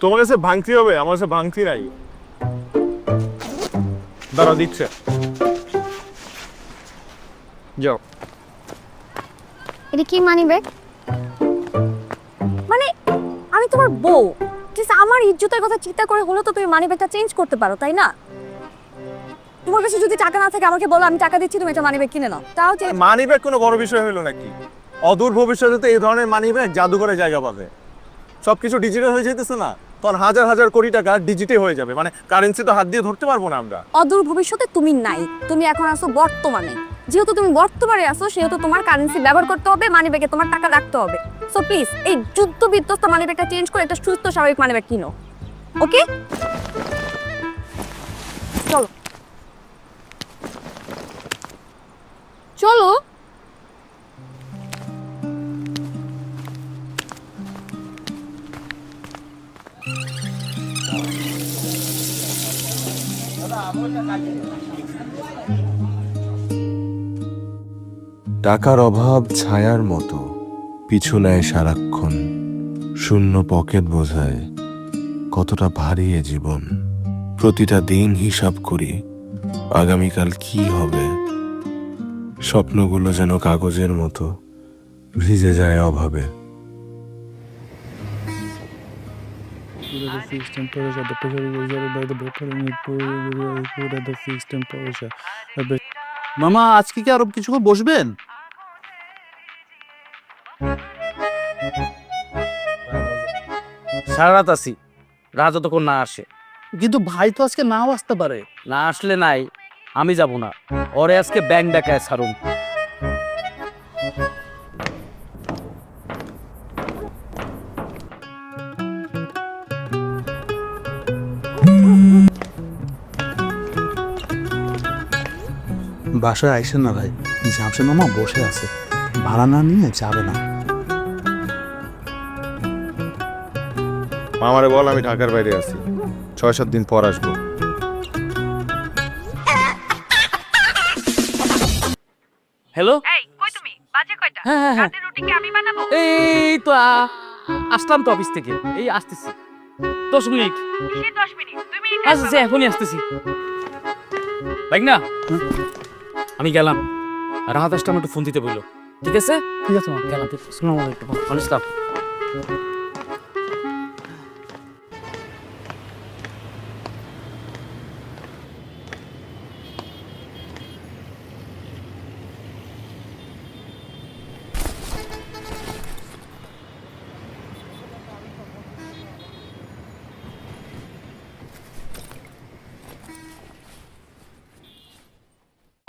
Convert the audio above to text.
তোমার কাছে ভাঙতি হবে, আমার কাছে ভাঙতি নাই। দাঁড়া দিচ্ছে, যাও। এটা কি মানি ব্যাগ? মানে আমি তোমার বউ, জাস্ট আমার ইজ্জতের কথা চিন্তা করে হলো তো তুমি মানি ব্যাগটা চেঞ্জ করতে পারো, তাই না? তোমার কাছে যদি টাকা না থাকে আমাকে বলো, আমি টাকা দিচ্ছি, তুমি একটা মানি ব্যাগ কিনে নাও। তাও যে মানি ব্যাগ কোনো বড় বিষয় হলো নাকি? অদূর ভবিষ্যতে তো এই ধরনের মানি ব্যাগ জাদুঘরে জায়গা পাবে। সবকিছু ডিজিটাল হয়ে যেতেছে না, তখন হাজার হাজার কোটি টাকা ডিজিটে হয়ে যাবে, মানে কারেন্সি তো হাত দিয়ে ধরতে পারবো না আমরা। অদূর ভবিষ্যতে তুমি নাই, তুমি এখন আসো বর্তমানে। যেহেতু তুমি বর্তমানে আসো সেহেতু তোমার কারেন্সি ব্যবহার করতে হবে, মানি ব্যাগে তোমার টাকা রাখতে হবে। সো প্লিজ এই যুদ্ধ বিধ্বস্ত মানি ব্যাগটা চেঞ্জ করে একটা সুস্থ স্বাভাবিক মানি ব্যাগ কিনো, ওকে? চলো চলো। টাকার অভাব ছায়ার মতো পিছু নেয় সারাক্ষণ, শূন্য পকেট বোঝায় কতটা ভারী এ জীবন। প্রতিটা দিন হিসাব করি আগামীকাল কি হবে, স্বপ্নগুলো যেন কাগজের মতো ভিজে যায় অভাবে। মামা আজকে কি আরো কিছুক্ষণ বসবেন? সারা রাত আছি, রাত যতক্ষণ না আসে। কিন্তু ভাই তো আজকে নাও আসতে পারে। না আসলে নাই, আমি যাব না। ওরে আজকে ব্যাংক ডাকায় ছাড়ুন। বাসায় আইসেন না ভাই, জামশেদ মামা বসে আছে, ভাড়া না নিয়ে যাবে না। মামারে বল আমি ঢাকার বাইরে আছি, 6-7 দিন পর আসবো। হ্যালো, এই কই তুমি? বাজে কয়টা? হ্যাঁ হ্যাঁ হ্যাঁ, রাতের রুটি কি আমি বানাবো? এই তো আসলাম তো অফিস থেকে, এই আসতেছি 10 মিনিট। কিসের 10 মিনিট? 2 মিনিট আচ্ছা এখনই আসতেছি। ভাই না, আমি গেলাম। রাত আসলে আমার একটু ফোন দিতে বললো। ঠিক আছে ঠিক আছে মামা। গেলাম। আসসালামু আলাইকুম। ওয়ালাইকুম আসসালাম।